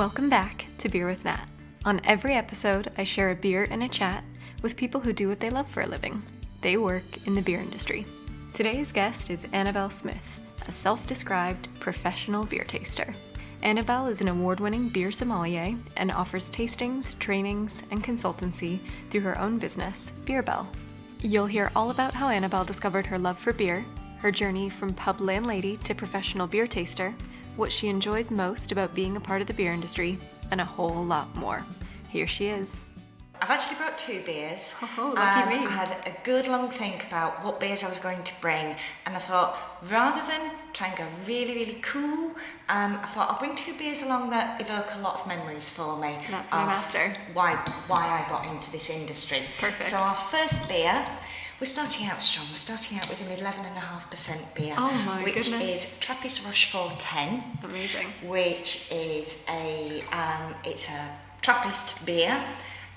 Welcome back to Beer with Nat. On every episode, I share a beer and a chat with people who do what they love for a living. They work in the beer industry. Today's guest is Annabel Smith, a self-described professional beer taster. Annabel is an award-winning beer sommelier and offers tastings, trainings, and consultancy through her own business, BeerBelle. You'll hear all about how Annabel discovered her love for beer, her journey from pub landlady to professional beer taster, what she enjoys most about being a part of the beer industry, and a whole lot more. Here she is. I've actually brought 2 beers. Oh, lucky me. I had a good long think about what beers I was going to bring, and I thought, rather than try and go really cool, I thought I'll bring 2 beers along that evoke a lot of memories for me. That's what I'm after. Why I got into this industry. Perfect. So our first beer, we're starting out strong. We're starting out with an 11.5% beer, which is Trappist Rochefort 10. Amazing. Which is it's a Trappist beer.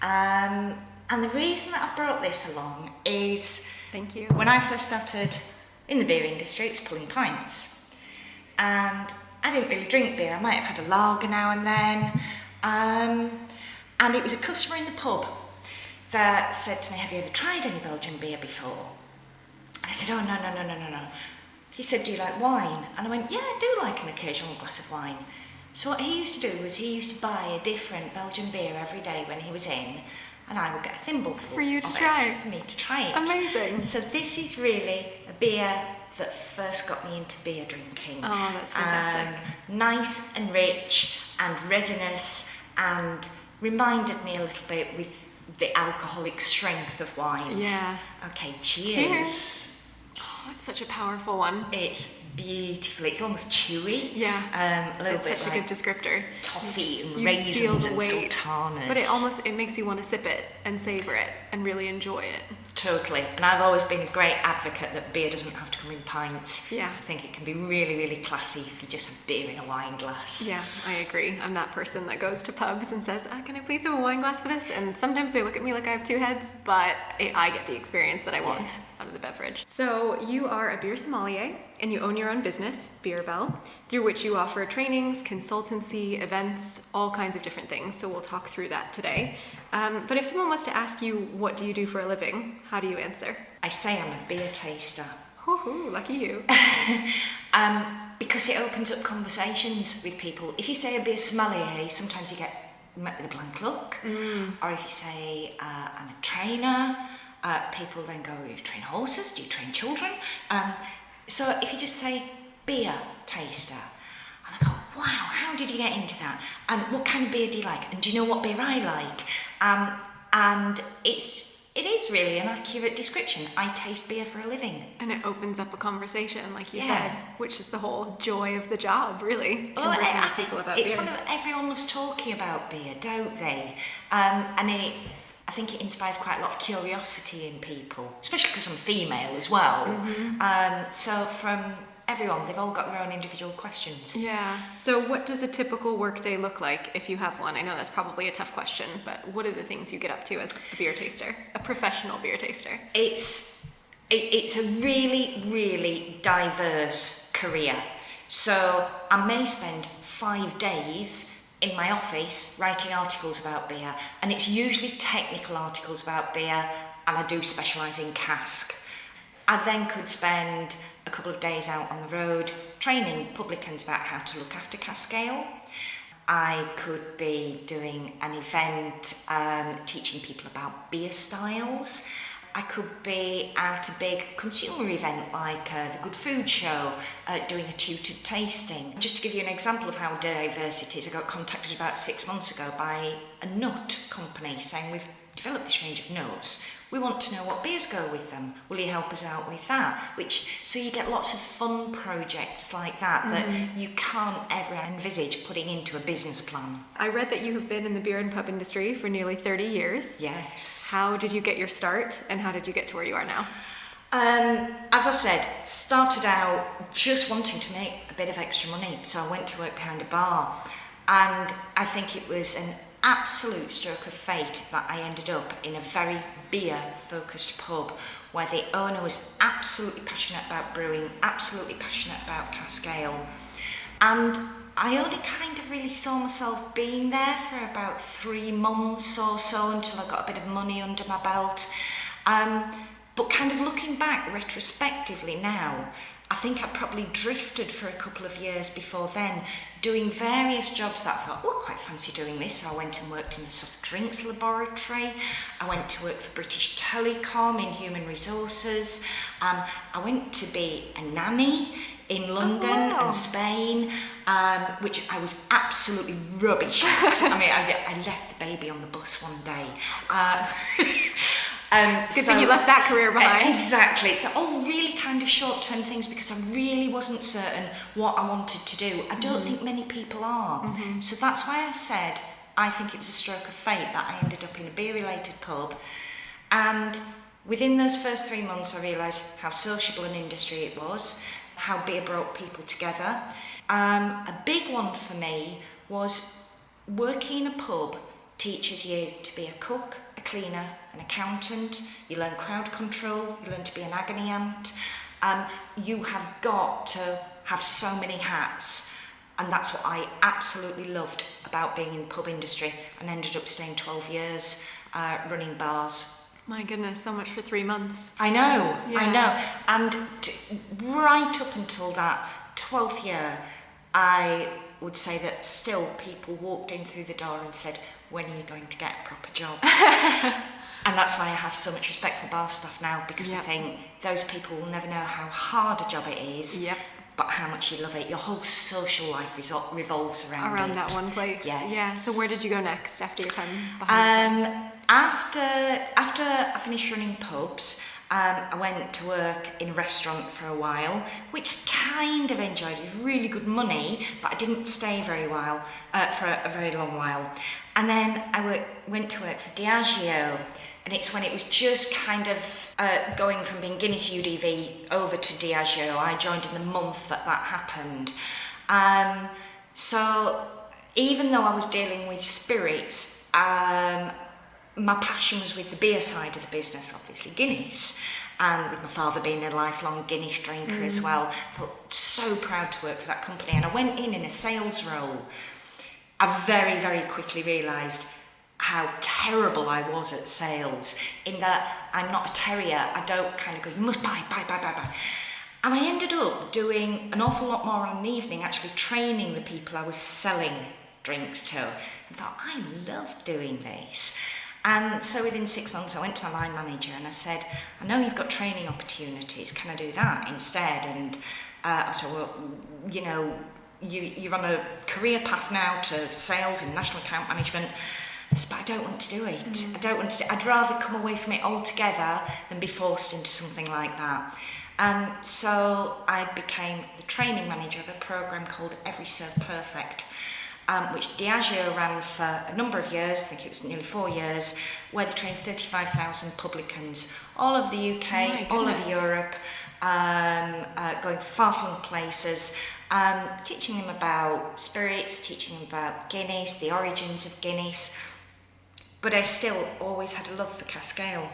And the reason that I've brought this along is Thank you. When I first started in the beer industry, it was pulling pints. And I didn't really drink beer. I might have had a lager now and then. And it was a customer in the pub that said to me, "Have you ever tried any Belgian beer before?" I said, "Oh, no. He said, "Do you like wine?" And I went, "Yeah, I do like an occasional glass of wine." So what he used to do was he used to buy a different Belgian beer every day when he was in, and I would get a thimbleful for you to of try. it for me to try it. Amazing. So this is really a beer that first got me into beer drinking. Oh, that's fantastic. Nice and rich and resinous, and reminded me a little bit with the alcoholic strength of wine. Yeah. Okay, cheers. Oh, it's such a powerful one. It's beautiful. It's almost chewy. Yeah. A little it's bit such like a good descriptor. toffee and You raisins feel the and weight, sultanas. But it makes you want to sip it and savor it and really enjoy it. Totally. And I've always been a great advocate that beer doesn't have to come in pints. Yeah. I think it can be really classy if you just have beer in a wine glass. Yeah, I agree. I'm that person that goes to pubs and says, "Can I please have a wine glass for this?" And sometimes they look at me like I have 2 heads, but I get the experience that I want out of the beverage. So you are a beer sommelier and you own your own business, BeerBelle, through which you offer trainings, consultancy, events, all kinds of different things. So we'll talk through that today. But if someone was to ask you, what do you do for a living? How do you answer? I say I'm a beer taster. Hoo-hoo, lucky you. Because it opens up conversations with people. If you say a beer sommelier, sometimes you get met with a blank look. Or if you say I'm a trainer, people then go, "Do you train horses? Do you train children?" So if you just say beer taster, and I go, "Wow, how did you get into that? And what kind of beer do you like? And do you know what beer I like?" And it is really an accurate description. I taste beer for a living. And it opens up a conversation, like you said, which is the whole joy of the job, really. Well, Conversing I with think people about it's beer. one of everyone loves talking about beer, don't they? I think it inspires quite a lot of curiosity in people, especially because I'm female as well. So from everyone, they've all got their own individual questions. Yeah. So what does a typical workday look like if you have one? I know that's probably a tough question, but what are the things you get up to as a beer taster, a professional beer taster? It's a really diverse career. So I may spend 5 days in my office writing articles about beer, and it's usually technical articles about beer, and I do specialise in cask. I then could spend a couple of days out on the road training publicans about how to look after Cask Ale. I could be doing an event teaching people about beer styles. I could be at a big consumer event like the Good Food Show, doing a tutored tasting. Just to give you an example of how diverse it is, I got contacted about 6 months ago by a nut company saying, "We've developed this range of nuts. We want to know what beers go with them. Will you help us out with that?" So you get lots of fun projects like that that you can't ever envisage putting into a business plan. I read that you have been in the beer and pub industry for nearly 30 years. Yes. How did you get your start, and how did you get to where you are now? As I said, started out just wanting to make a bit of extra money, so I went to work behind a bar, and I think it was an absolute stroke of fate that I ended up in a very beer-focused pub where the owner was absolutely passionate about brewing, absolutely passionate about Cask Ale. And I only kind of really saw myself being there for about 3 months or so until I got a bit of money under my belt. But kind of looking back retrospectively now, I think I probably drifted for a couple of years before then, doing various jobs that I thought, oh, I quite fancy doing this. So I went and worked in a soft drinks laboratory. I went to work for British Telecom in human resources. I went to be a nanny in London and Spain, which I was absolutely rubbish at. I mean, I left the baby on the bus one day. Good thing you left that career behind. Exactly. So all really kind of short-term things because I really wasn't certain what I wanted to do. I don't think many people are. So that's why I said I think it was a stroke of fate that I ended up in a beer-related pub. And within those first 3 months, I realised how sociable an industry it was, how beer brought people together. A big one for me was working in a pub teaches you to be a cook, a cleaner, an accountant. You learn crowd control, you learn to be an agony aunt. You have got to have so many hats, and that's what I absolutely loved about being in the pub industry, and ended up staying 12 years running bars. My goodness, so much for 3 months. I know. And right up until that 12th year, I would say that still people walked in through the door and said, when are you going to get a proper job? And that's why I have so much respect for bar staff now, because I think those people will never know how hard a job it is, but how much you love it. Your whole social life revolves around it. That one place. Yeah. So where did you go next after your time behind after I finished running pubs, I went to work in a restaurant for a while, which I kind of enjoyed. It was really good money, but I didn't stay for a very long while. And then I went to work for Diageo, and it's when it was just kind of going from being Guinness UDV over to Diageo. I joined in the month that happened. So even though I was dealing with spirits, my passion was with the beer side of the business, obviously Guinness, and with my father being a lifelong Guinness drinker as well. I felt so proud to work for that company, and I went in a sales role. I very, very quickly realised how terrible I was at sales, in that I'm not a terrier. I don't kind of go, you must buy. And I ended up doing an awful lot more on an evening, actually training the people I was selling drinks to. I thought, I love doing this. And so within 6 months, I went to my line manager and I said, I know you've got training opportunities, can I do that instead? And I said, well, you know, you're on a career path now to sales and national account management. I said, but I don't want to do it. I'd rather come away from it altogether than be forced into something like that. So I became the training manager of a programme called Every Serve Perfect, which Diageo ran for a number of years. I think it was nearly 4 years, where they trained 35,000 publicans, all over the UK, all over Europe, going far-flung places, teaching them about spirits, teaching them about Guinness, the origins of Guinness. But I still always had a love for Cask Ale.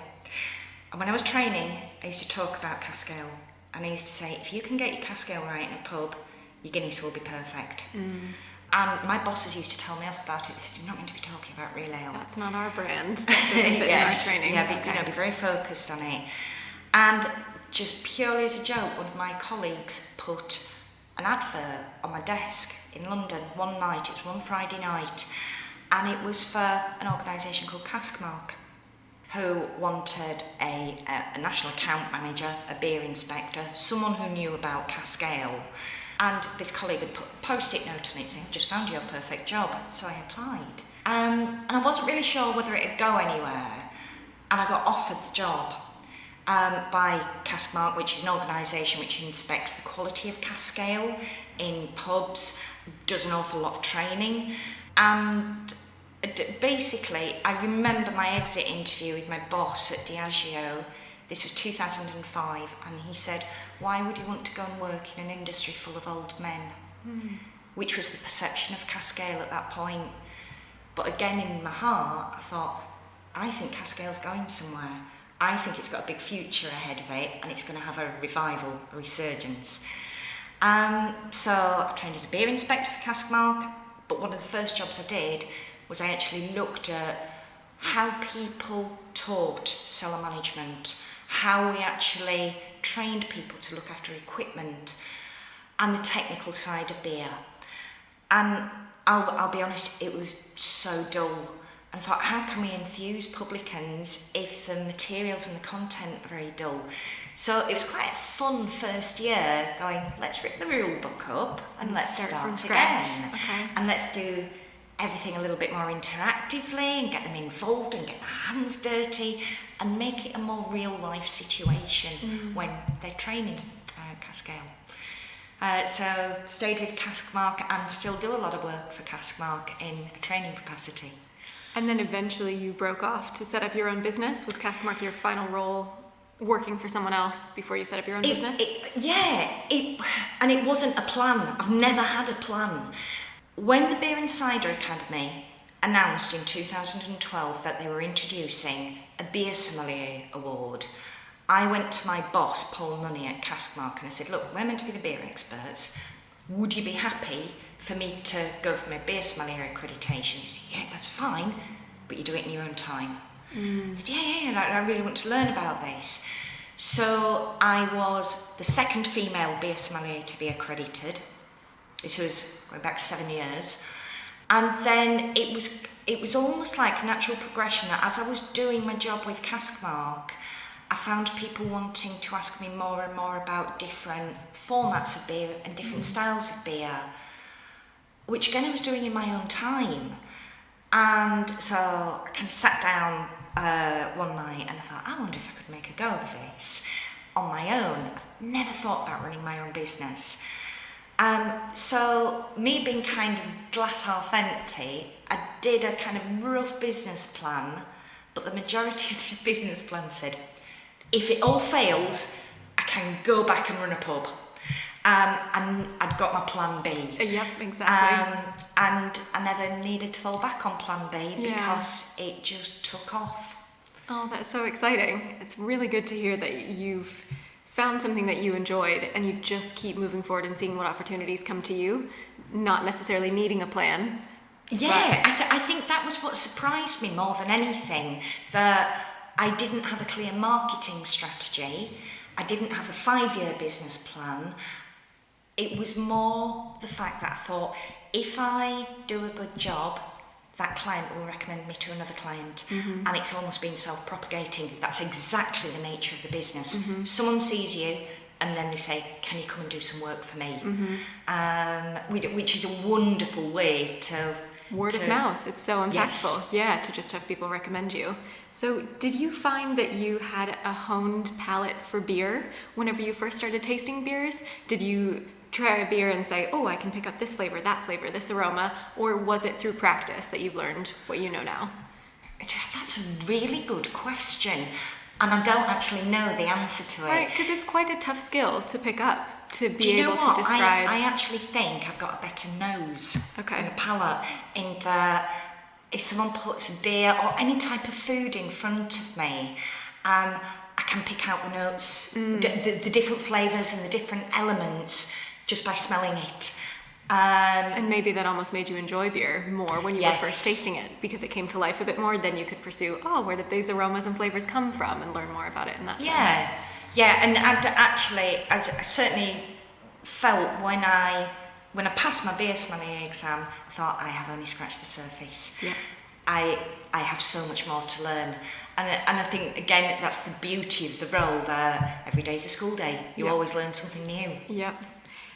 And when I was training, I used to talk about Cask Ale. And I used to say, if you can get your Cask Ale right in a pub, your Guinness will be perfect. And my bosses used to tell me off about it. They said, you're not meant to be talking about real ale. That's not our brand. That doesn't fit in our training. Yeah, be very focused on it. And just purely as a joke, one of my colleagues put an advert on my desk in London one night. It was one Friday night. And it was for an organisation called Caskmark, who wanted a national account manager, a beer inspector, someone who knew about Cask Ale. And this colleague had put a post-it note on it saying, I've just found you a perfect job. So I applied. And I wasn't really sure whether it'd go anywhere. And I got offered the job by Caskmark, which is an organisation which inspects the quality of Cask Ale in pubs, does an awful lot of training. And basically, I remember my exit interview with my boss at Diageo. This was 2005, and he said, why would you want to go and work in an industry full of old men? Which was the perception of Cask Ale at that point. But again, in my heart, I thought, I think Cask Ale's going somewhere. I think it's got a big future ahead of it, and it's going to have a revival, a resurgence. So I trained as a beer inspector for Cask Mark, but one of the first jobs I did was I actually looked at how people taught cellar management, how we actually trained people to look after equipment, and the technical side of beer. And I'll be honest, it was so dull. And I thought, how can we enthuse publicans if the materials and the content are very dull? So it was quite a fun first year going, let's rip the rule book up and let's start from again. scratch. Okay. And let's do everything a little bit more interactively and get them involved and get their hands dirty and make it a more real life situation when they're training Cask Ale. So stayed with Cask Mark and still do a lot of work for Cask Mark in a training capacity. And then eventually you broke off to set up your own business. Was Cask Mark your final role, working for someone else before you set up your own business? And it wasn't a plan. I've never had a plan. When the Beer and Cider Academy announced in 2012 that they were introducing a Beer Sommelier award, I went to my boss, Paul Nunney at Cask Mark, and I said, look, we're meant to be the beer experts. Would you be happy for me to go for my Beer Sommelier accreditation? He said, yeah, that's fine, but you do it in your own time. I said, yeah, I really want to learn about this. So I was the second female Beer Sommelier to be accredited. This was going back 7 years. And then it was almost like a natural progression that as I was doing my job with Cask Mark, I found people wanting to ask me more and more about different formats of beer and different styles of beer, which again I was doing in my own time. And so I kind of sat down one night and I thought, I wonder if I could make a go of this on my own. I never thought about running my own business. So me being kind of glass half empty, I did a kind of rough business plan, but the majority of this business plan said, if it all fails, I can go back and run a pub. And I'd got my plan B. Yep, exactly. And I never needed to fall back on plan B because it just took off. Oh, that's so exciting. It's really good to hear that you've found something that you enjoyed and you just keep moving forward and seeing what opportunities come to you, not necessarily needing a plan. Yeah, I think that was what surprised me more than anything, that I didn't have a clear marketing strategy. I didn't have a 5-year business plan. It was more the fact that I thought, if I do a good job, that client will recommend me to another client. And it's almost been self-propagating. That's exactly the nature of the business. Someone sees you and then they say, can you come and do some work for me? Which is a wonderful way to... Word of mouth, it's so impactful. Yes. Yeah, to just have people recommend you. So did you find that you had a honed palate for beer whenever you first started tasting beers? Did you try a beer and say, oh, I can pick up this flavor, this aroma, or was it through practice that you've learned what you know now? That's a really good question, and I don't actually know the answer to it. Right, because it's quite a tough skill to pick up, to be Do you know able what? to describe. I actually think I've got a better nose Okay. than a palate, in that if someone puts a beer or any type of food in front of me, I can pick out the notes, the different flavours and the different elements just by smelling it. And maybe that almost made you enjoy beer more when you Yes. were first tasting it, because it came to life a bit more. Then you could pursue, where did these aromas and flavors come from, and learn more about it in that sense. Yeah, and I certainly felt when I passed my Beer Sommelier exam, I thought, I have only scratched the surface. Yeah. I have so much more to learn. And I think, again, that's the beauty of the role, that every day's a school day. You always learn something new. Yep.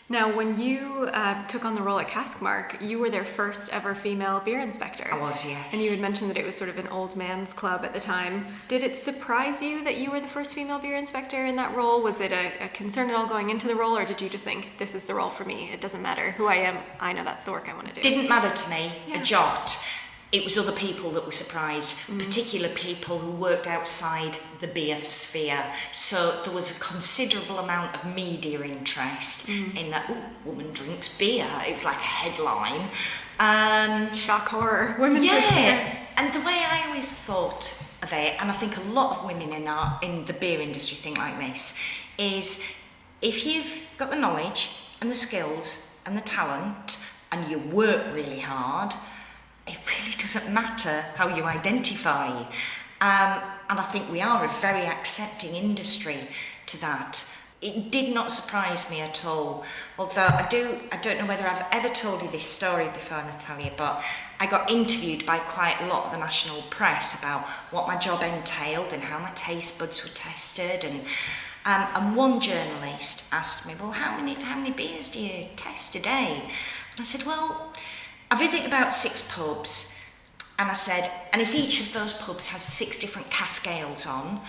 Now, when you took on the role at Cask Mark, you were their first ever female beer inspector. I was, yes. And you had mentioned that it was sort of an old man's club at the time. Did it surprise you that you were the first female beer inspector in that role? Was it a concern at all going into the role, or did you just think, this is the role for me, it doesn't matter who I am, I know that's the work I want to do? Didn't matter to me, a jot. It was other people that were surprised, particular people who worked outside the beer sphere. So there was a considerable amount of media interest in that, woman drinks beer. It was like a headline. Shock horror. Women drink beer. And the way I always thought of it, and I think a lot of women in the beer industry think like this, is if you've got the knowledge and the skills and the talent and you work really hard, it really doesn't matter how you identify. And I think we are a very accepting industry to that. It did not surprise me at all. Although I don't know whether I've ever told you this story before, Natalia, but I got interviewed by quite a lot of the national press about what my job entailed and how my taste buds were tested. And one journalist asked me, well, how many beers do you test a day? And I said, well, I visit about 6 pubs. And I said, and if each of those pubs has 6 different Cask Ales on,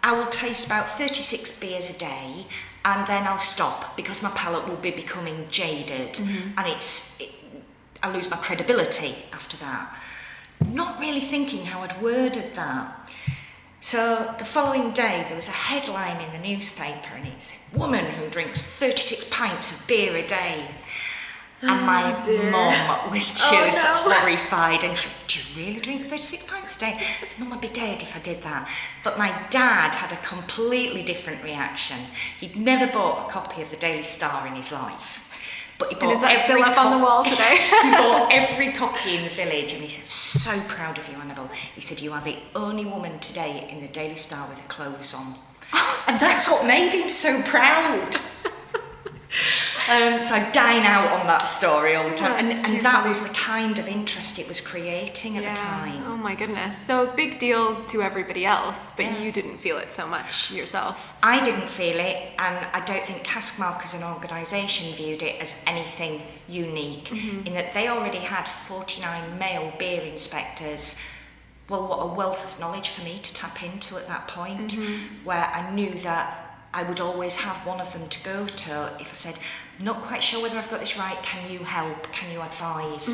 I will taste about 36 beers a day, and then I'll stop because my palate will be becoming jaded, and I lose my credibility after that. Not really thinking how I'd worded that. So the following day there was a headline in the newspaper and it said, woman who drinks 36 pints of beer a day. And my mum was just horrified, and she went, do you really drink 36 pints a day? I said, Mum, I'd be dead if I did that. But my dad had a completely different reaction. He'd never bought a copy of the Daily Star in his life. But he bought and is that still up on the wall today? He bought every copy in the village, and he said, so proud of you, Annabel. He said, you are the only woman today in the Daily Star with clothes on. And that's what made him so proud. So I dine out on that story all the time, and that was the kind of interest it was creating at the time. Oh my goodness. So big deal to everybody else, but you didn't feel it so much yourself. I didn't feel it, and I don't think Caskmark as an organisation viewed it as anything unique, in that they already had 49 male beer inspectors. Well, what a wealth of knowledge for me to tap into at that point, where I knew that I would always have one of them to go to if I said, not quite sure whether I've got this right, can you help, can you advise?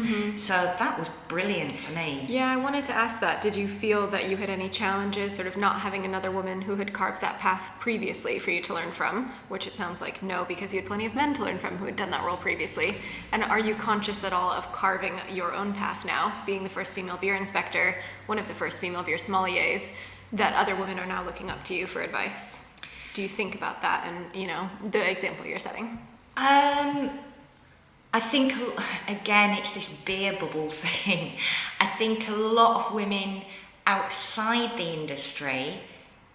So that was brilliant for me. Yeah, I wanted to ask that. Did you feel that you had any challenges, sort of not having another woman who had carved that path previously for you to learn from? Which it sounds like no, because you had plenty of men to learn from who had done that role previously. And are you conscious at all of carving your own path now, being the first female beer inspector, one of the first female beer sommeliers, that other women are now looking up to you for advice? Do you think about that and, the example you're setting? I think, again, it's this beer bubble thing. I think a lot of women outside the industry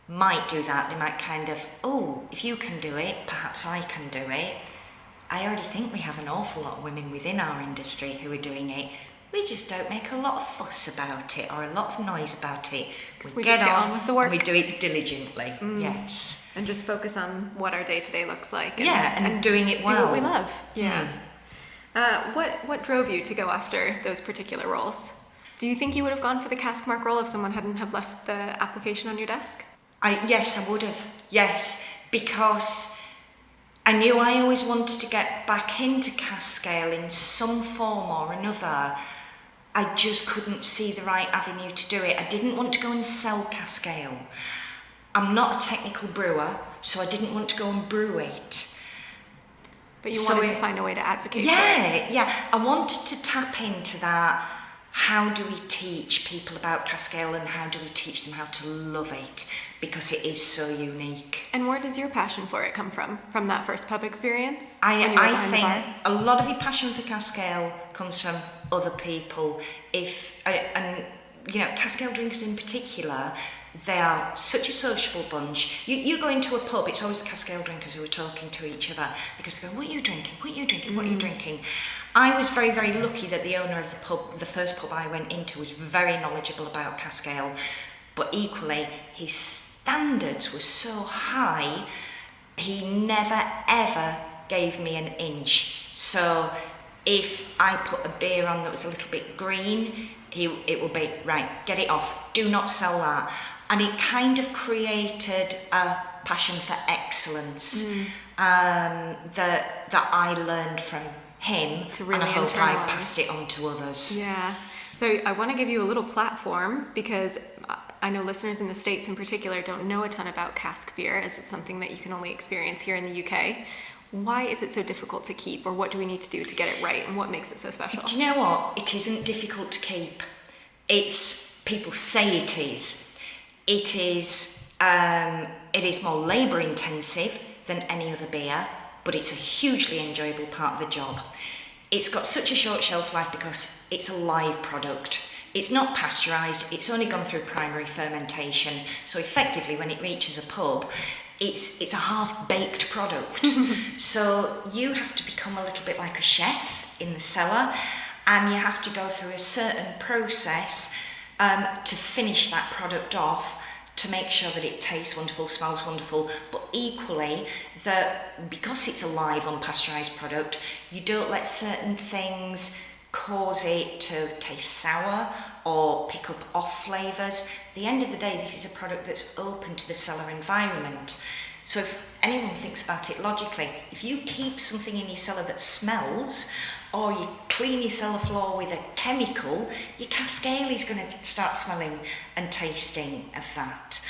might do that. They might kind of, if you can do it, perhaps I can do it. I already think we have an awful lot of women within our industry who are doing it. We just don't make a lot of fuss about it or a lot of noise about it. We get on with the work. We do it diligently, yes. And just focus on what our day-to-day looks like. And doing it well. Do what we love. Yeah. What drove you to go after those particular roles? Do you think you would have gone for the Caskmark role if someone hadn't have left the application on your desk? Yes, I would have. Yes, because I knew I always wanted to get back into Cask Ale in some form or another. I just couldn't see the right avenue to do it. I didn't want to go and sell Cask Ale. I'm not a technical brewer, so I didn't want to go and brew it. But you wanted to find a way to advocate for it. Yeah. I wanted to tap into that. How do we teach people about Cask Ale and how do we teach them how to love it? Because it is so unique. And where does your passion for it come from? From that first pub experience? I think a lot of your passion for Cask Ale comes from other people. Cask Ale drinkers in particular, they are such a sociable bunch. You go into a pub, it's always the Cask Ale drinkers who are talking to each other because they go, what are you drinking? What are you drinking? What are you drinking? I was very, very lucky that the owner of the pub, the first pub I went into, was very knowledgeable about Cask Ale, but equally his standards were so high, he never ever gave me an inch. So if I put a beer on that was a little bit green, it would be, right, get it off, do not sell that. And it kind of created a passion for excellence that I learned from him, and I hope I've passed it on to others. Yeah. So I want to give you a little platform because I know listeners in the States in particular don't know a ton about Cask Beer, as it's something that you can only experience here in the UK. Why is it so difficult to keep, or what do we need to do to get it right, and what makes it so special? Do you know what? It isn't difficult to keep. People say it is. It is more labour intensive than any other beer, but it's a hugely enjoyable part of the job. It's got such a short shelf life because it's a live product. It's not pasteurised, it's only gone through primary fermentation, so effectively when it reaches a pub, it's a half-baked product. So you have to become a little bit like a chef in the cellar, and you have to go through a certain process to finish that product off, to make sure that it tastes wonderful, smells wonderful, but equally that because it's a live unpasteurised product, you don't let certain things cause it to taste sour or pick up off flavours. At the end of the day, this is a product that's open to the cellar environment. So if anyone thinks about it logically, if you keep something in your cellar that smells, or you clean your cellar floor with a chemical, your Cask Ale is going to start smelling and tasting of that.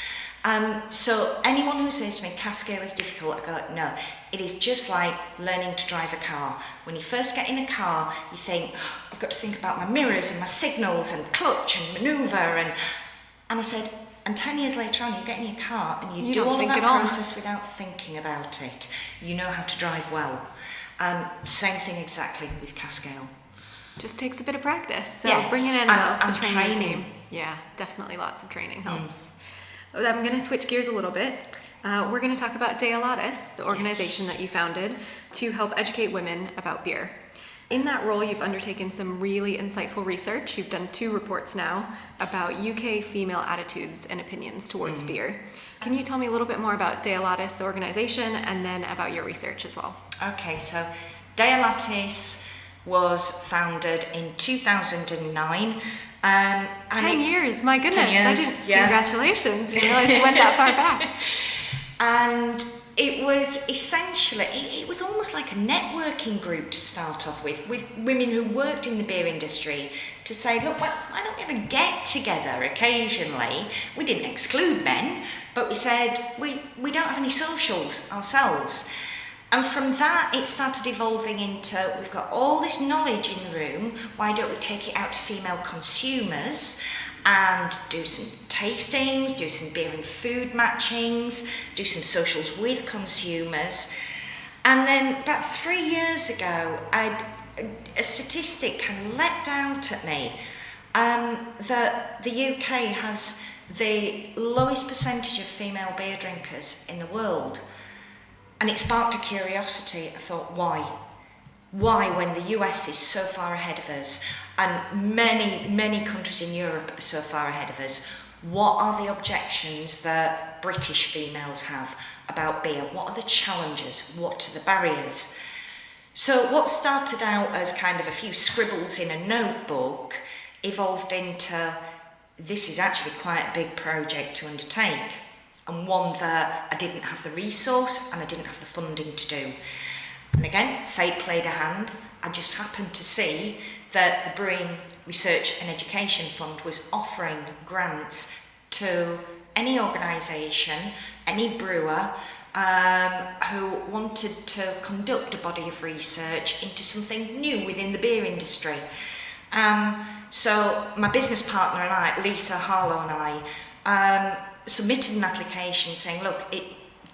So anyone who says to me Cask Ale is difficult, I go, no, it is just like learning to drive a car. When you first get in a car, you think, I've got to think about my mirrors and my signals and clutch and manoeuvre, and I said, and 10 years later on, you get in your car and you do all of that process without thinking about it. You know how to drive well. Same thing exactly with Cask Ale. Just takes a bit of practice. So yes, bringing in and to train your training. team. Yeah, definitely lots of training helps. I'm going to switch gears a little bit. We're going to talk about De Alatis, the organization that you founded to help educate women about beer. In that role, you've undertaken some really insightful research. You've done 2 reports now about UK female attitudes and opinions towards beer. Can you tell me a little bit more about De Alatis, the organization, and then about your research as well? Okay, so De Alatis was founded in 2009. 10 years, my goodness. 10 years, Congratulations. You realize you went that far back. And it was essentially, it was almost like a networking group to start off with women who worked in the beer industry, to say, look, why don't we have a get together occasionally? We didn't exclude men, but we said, we don't have any socials ourselves. And from that, it started evolving into, we've got all this knowledge in the room, why don't we take it out to female consumers and do some tastings, do some beer and food matchings, do some socials with consumers. And then about 3 years ago, a statistic kind of leapt out at me that the UK has the lowest percentage of female beer drinkers in the world. And it sparked a curiosity. I thought, why? Why, when the US is so far ahead of us, and many countries in Europe are so far ahead of us, what are the objections that British females have about beer? What are the challenges? What are the barriers? So what started out as kind of a few scribbles in a notebook evolved into, this is actually quite a big project to undertake, and one that I didn't have the resource and I didn't have the funding to do. And again, fate played a hand. I just happened to see that the Brewing Research and Education Fund was offering grants to any organisation, any brewer who wanted to conduct a body of research into something new within the beer industry. So my business partner and I, Lisa Harlow and I, submitted an application saying, look,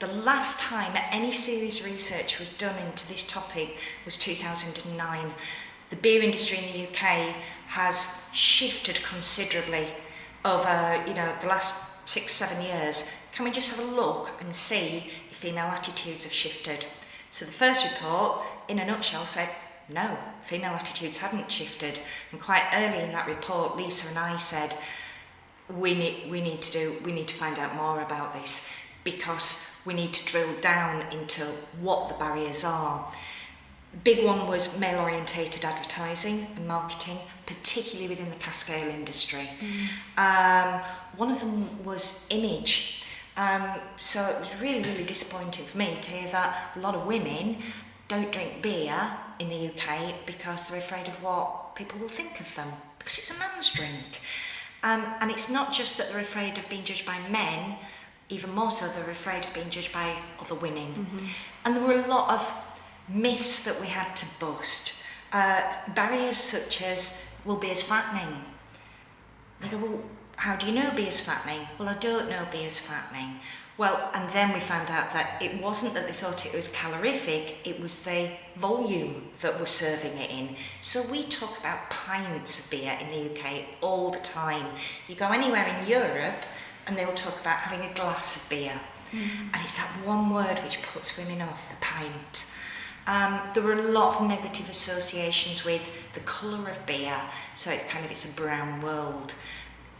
the last time any serious research was done into this topic was 2009. The beer industry in the UK has shifted considerably over, the last 6-7 years. Can we just have a look and see if female attitudes have shifted? So the first report, in a nutshell, said, no, female attitudes hadn't shifted. And quite early in that report, Lisa and I said, we need to find out more about this, because we need to drill down into what the barriers are. Big one was male-orientated advertising and marketing, particularly within the Cask Ale industry. One of them was image. So it was really, really disappointing for me to hear that a lot of women don't drink beer in the UK because they're afraid of what people will think of them, because it's a man's drink. And it's not just that they're afraid of being judged by men, even more so they're afraid of being judged by other women. And there were a lot of myths that we had to bust. Barriers such as, well, beer's fattening. I go, well, how do you know beer's fattening? Well, I don't know beer's fattening. Well, and then we found out that it wasn't that they thought it was calorific, it was the volume that we're serving it in. So we talk about pints of beer in the UK all the time. You go anywhere in Europe and they will talk about having a glass of beer. And it's that one word which puts women off, the pint. There were a lot of negative associations with the colour of beer, so it's a brown world.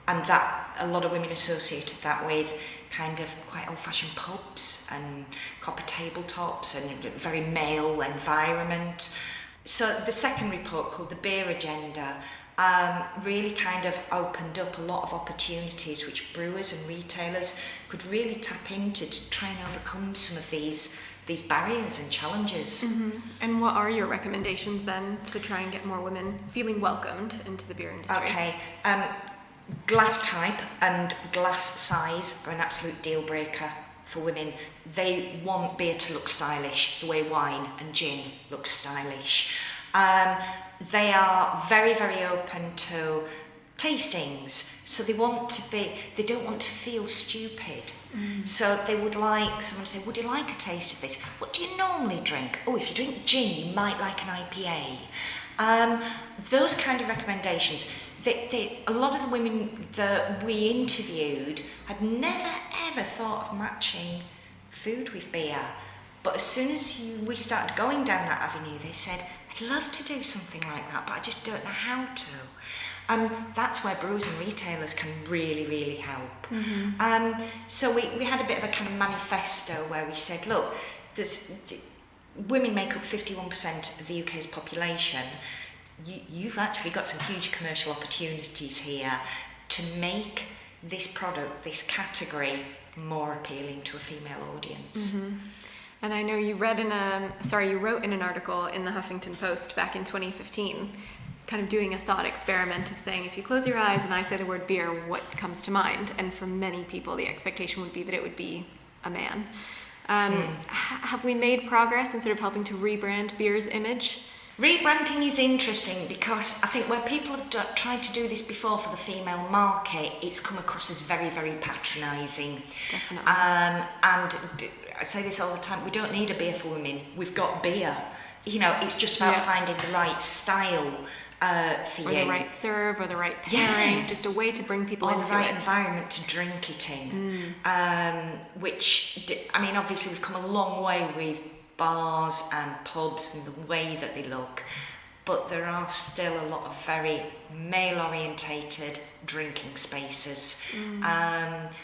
And that a lot of women associated that with kind of quite old-fashioned pubs and copper tabletops and a very male environment. So the second report, called the Beer Agenda, really kind of opened up a lot of opportunities which brewers and retailers could really tap into to try and overcome some of these barriers and challenges. And what are your recommendations then to try and get more women feeling welcomed into the beer industry? Okay. Glass type and glass size are an absolute deal breaker for women. They want beer to look stylish, the way wine and gin look stylish. They are very, very open to tastings, so they don't want to feel stupid. So they would like someone to say, would you like a taste of this? What do you normally drink? Oh, if you drink gin, you might like an IPA. Those kind of recommendations. A lot of the women that we interviewed had never ever thought of matching food with beer, but as soon as we started going down that avenue, they said, I'd love to do something like that, but I just don't know how to. That's where brewers and retailers can really, really help. So we had a bit of a kind of manifesto where we said, look, women make up 51% of the UK's population. You've actually got some huge commercial opportunities here to make this product, this category, more appealing to a female audience. And I know you wrote in an article in the Huffington Post back in 2015, kind of doing a thought experiment of saying, if you close your eyes and I say the word beer, what comes to mind? And for many people, the expectation would be that it would be a man. Have we made progress in sort of helping to rebrand beer's image? Rebranding is interesting because I think where people have tried to do this before for the female market, it's come across as very, very patronising. Definitely. And I say this all the time, we don't need a beer for women, we've got beer. It's just about finding the right style for you. Or the right serve, or the right pairing, just a way to bring people into it. Or the right environment to drink it in. Which, obviously we've come a long way with bars and pubs and the way that they look, but there are still a lot of very male-orientated drinking spaces.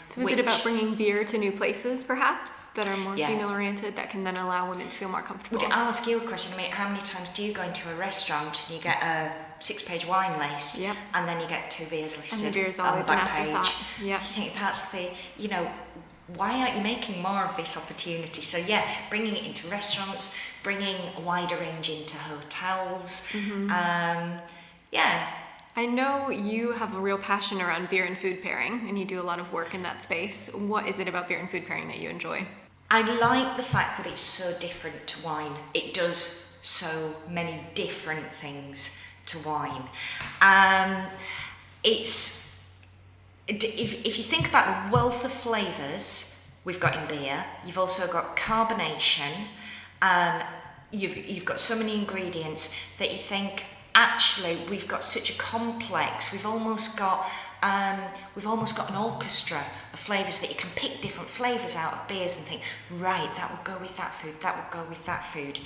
So is it about bringing beer to new places, perhaps, that are more female-oriented, that can then allow women to feel more comfortable? I'll ask you a question. How many times do you go into a restaurant and you get a 6-page wine list, and then you get 2 beers listed and the beer's on always the back an page? afterthought. I think that's why aren't you making more of this opportunity? So bringing it into restaurants, bringing a wider range into hotels. I know you have a real passion around beer and food pairing, and you do a lot of work in that space. What is it about beer and food pairing that you enjoy? I like the fact that it's so different to wine. It does so many different things to wine. If you think about the wealth of flavours we've got in beer, you've also got carbonation, you've got so many ingredients that you think, actually, we've got such a complex, we've almost got an orchestra of flavours that you can pick different flavours out of beers and think, right, that would go with that food, that would go with that food.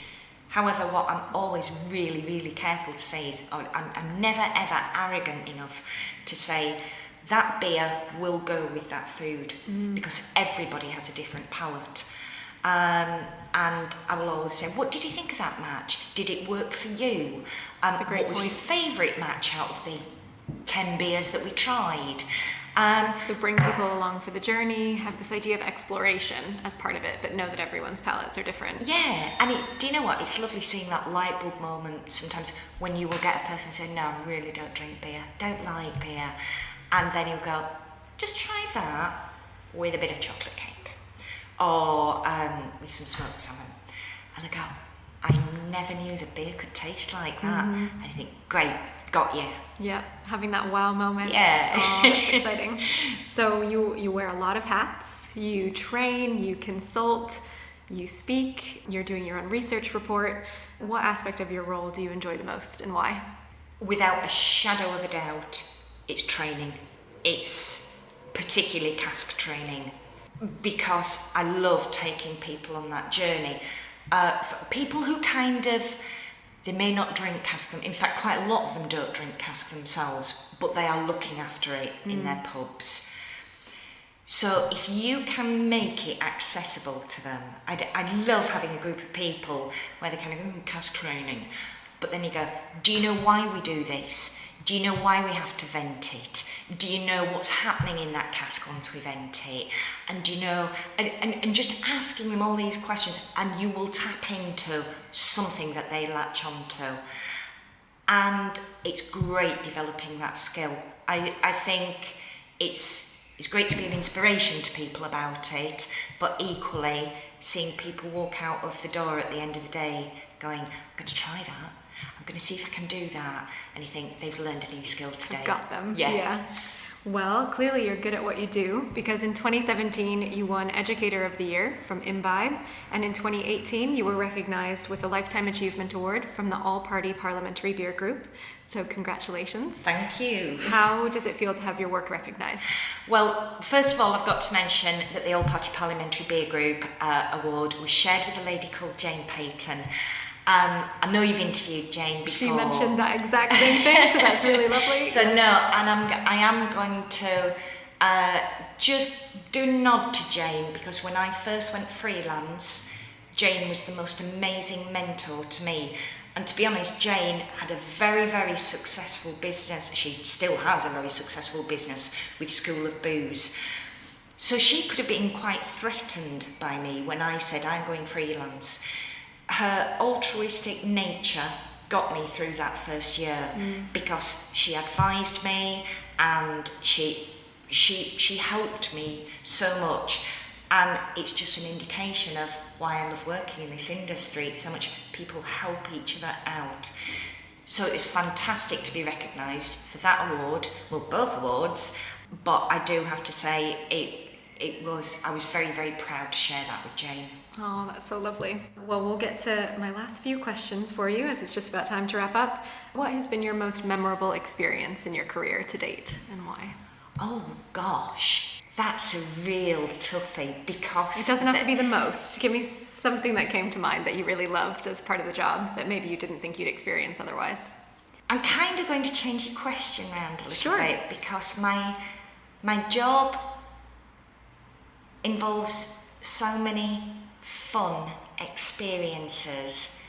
However, what I'm always really, really careful to say is, I'm never ever arrogant enough to say, that beer will go with that food, because everybody has a different palate. And I will always say, what did you think of that match? Did it work for you? What was your favourite match out of the 10 beers that we tried? So bring people along for the journey, have this idea of exploration as part of it, but know that everyone's palates are different. Yeah, and do you know what? It's lovely seeing that light bulb moment sometimes when you will get a person say, no, I really don't drink beer, don't like beer. And then you'll go, just try that with a bit of chocolate cake or with some smoked salmon. And I go, I never knew that beer could taste like that. And I think, great, got you. Yeah, having that wow moment. Yeah. Oh, that's exciting. So you wear a lot of hats. You train, you consult, you speak, you're doing your own research report. What aspect of your role do you enjoy the most and why? Without a shadow of a doubt, it's training. It's particularly cask training, because I love taking people on that journey. For people who they may not drink cask them. In fact, quite a lot of them don't drink cask themselves, but they are looking after it in their pubs. So if you can make it accessible to them, I love having a group of people where they kind of go, cask training. But then you go, do you know why we do this? Do you know why we have to vent it? Do you know what's happening in that cask once we vent it? And do you know, and just asking them all these questions, and you will tap into something that they latch onto. And it's great developing that skill. I think it's great to be an inspiration to people about it, but equally seeing people walk out of the door at the end of the day going, I'm going to try that. I'm going to see if I can do that. And you think they've learned a new skill today. I've got them. Yeah. Well, clearly you're good at what you do, because in 2017 you won Educator of the Year from Imbibe, and in 2018 you were recognized with a Lifetime Achievement Award from the All-Party Parliamentary Beer Group. So congratulations. Thank you. How does it feel to have your work recognized? Well, first of all, I've got to mention that the All-Party Parliamentary Beer Group award was shared with a lady called Jane Payton. I know you've interviewed Jane before. She mentioned that exact same thing, so that's really lovely. So no, and I am going to just do a nod to Jane, because when I first went freelance, Jane was the most amazing mentor to me. And to be honest, Jane had a very, very successful business. She still has a very successful business with School of Booze. So she could have been quite threatened by me when I said I'm going freelance. Her altruistic nature got me through that first year, because she advised me and she helped me so much. And it's just an indication of why I love working in this industry. So much people help each other out. So it was fantastic to be recognised for that award, well, both awards, but I do have to say I was very, very proud to share that with Jane. Oh, that's so lovely. Well, we'll get to my last few questions for you, as it's just about time to wrap up. What has been your most memorable experience in your career to date, and why? Oh gosh, that's a real toughie, because it doesn't have to be the most. Give me something that came to mind that you really loved as part of the job that maybe you didn't think you'd experience otherwise. I'm kind of going to change your question around a little Sure. bit, because my job involves so many fun experiences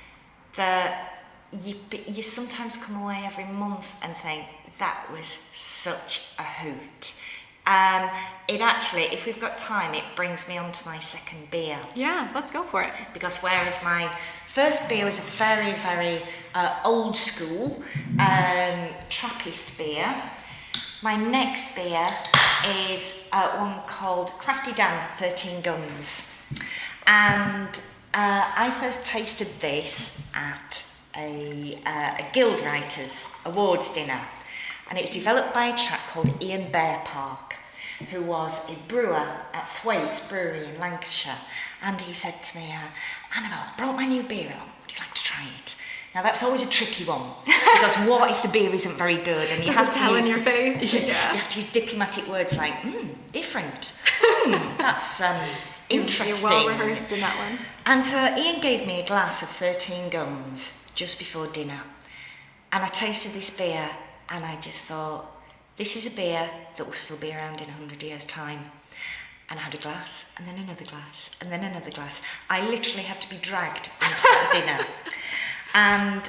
that you sometimes come away every month and think, that was such a hoot. It actually, if we've got time, it brings me on to my second beer. Yeah, let's go for it. Because whereas my first beer was a very, very old school Trappist beer, my next beer is one called Crafty Dan 13 Guns. And I first tasted this at a Guild Writers Awards dinner, and it was developed by a chap called Ian Bearpark, who was a brewer at Thwaites Brewery in Lancashire. And he said to me, Annabel, I brought my new beer along, would you like to try it? Now that's always a tricky one, because what if the beer isn't very good, and you have to use in your face. You have to use diplomatic words like different. That's interesting. You're well rehearsed in that one. And Ian gave me a glass of 13 Guns just before dinner, and I tasted this beer, and I just thought, this is a beer that will still be around in 100 years' time. And I had a glass, and then another glass, and then another glass. I literally had to be dragged into that dinner. And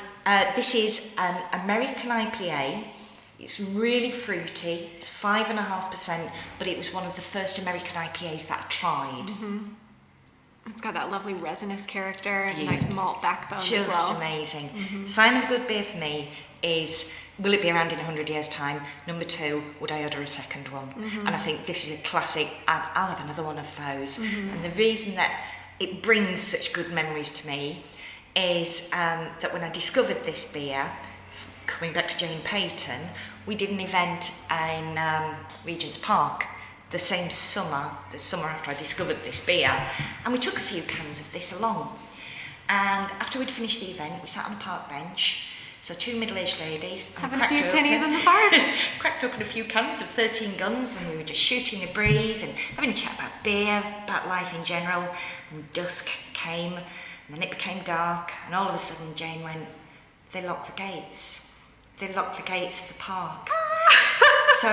this is an American IPA. It's really fruity. It's 5.5%, but it was one of the first American IPAs that I tried. Mm-hmm. It's got that lovely resinous character and a nice malt backbone as well. Just amazing. Mm-hmm. Sign of good beer for me is, will it be around in 100 years' time? Number 2, would I order a second one? Mm-hmm. And I think this is a classic. I'll have another one of those. Mm-hmm. And the reason that it brings such good memories to me is that when I discovered this beer, coming back to Jane Payton, we did an event in Regent's Park the summer after I discovered this beer, and we took a few cans of this along. And after we'd finished the event, we sat on a park bench, so two middle-aged ladies. Having a few tinnies in the park. Cracked open a few cans of 13 Guns, and we were just shooting the breeze and having a chat about beer, about life in general. And dusk came, and then it became dark, and all of a sudden Jane went, "They locked the gates. They locked the gates of the park." So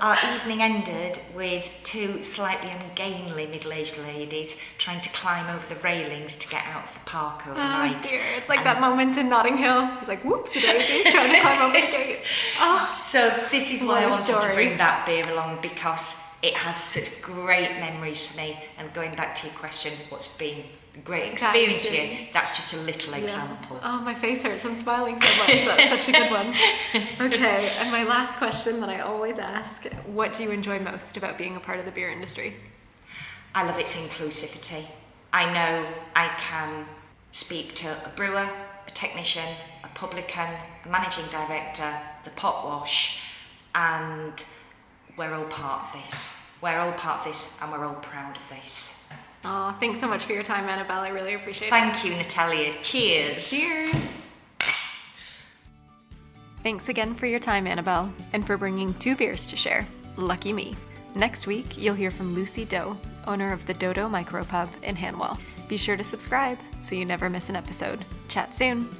our evening ended with two slightly ungainly middle-aged ladies trying to climb over the railings to get out of the park overnight. Oh dear, it's like that moment in Notting Hill. It's like, whoops, a daisy, trying to climb over the gate. Oh, so this is why I wanted story. to bring that beer along, because it has such great memories for me. And going back to your question, what's been a great experience here, that's just a little example. Oh, my face hurts. I'm smiling so much. That's such a good one. Okay, and my last question that I always ask, what do you enjoy most about being a part of the beer industry? I love its inclusivity. I know I can speak to a brewer, a technician, a publican, a managing director, the pot wash, and we're all part of this. We're all part of this, and we're all proud of this. Oh, thanks so much for your time, Annabelle. I really appreciate it. Thank you, Natalia. Cheers. Cheers. Thanks again for your time, Annabelle, and for bringing 2 beers to share. Lucky me. Next week, you'll hear from Lucy Doe, owner of the Dodo Micropub in Hanwell. Be sure to subscribe so you never miss an episode. Chat soon.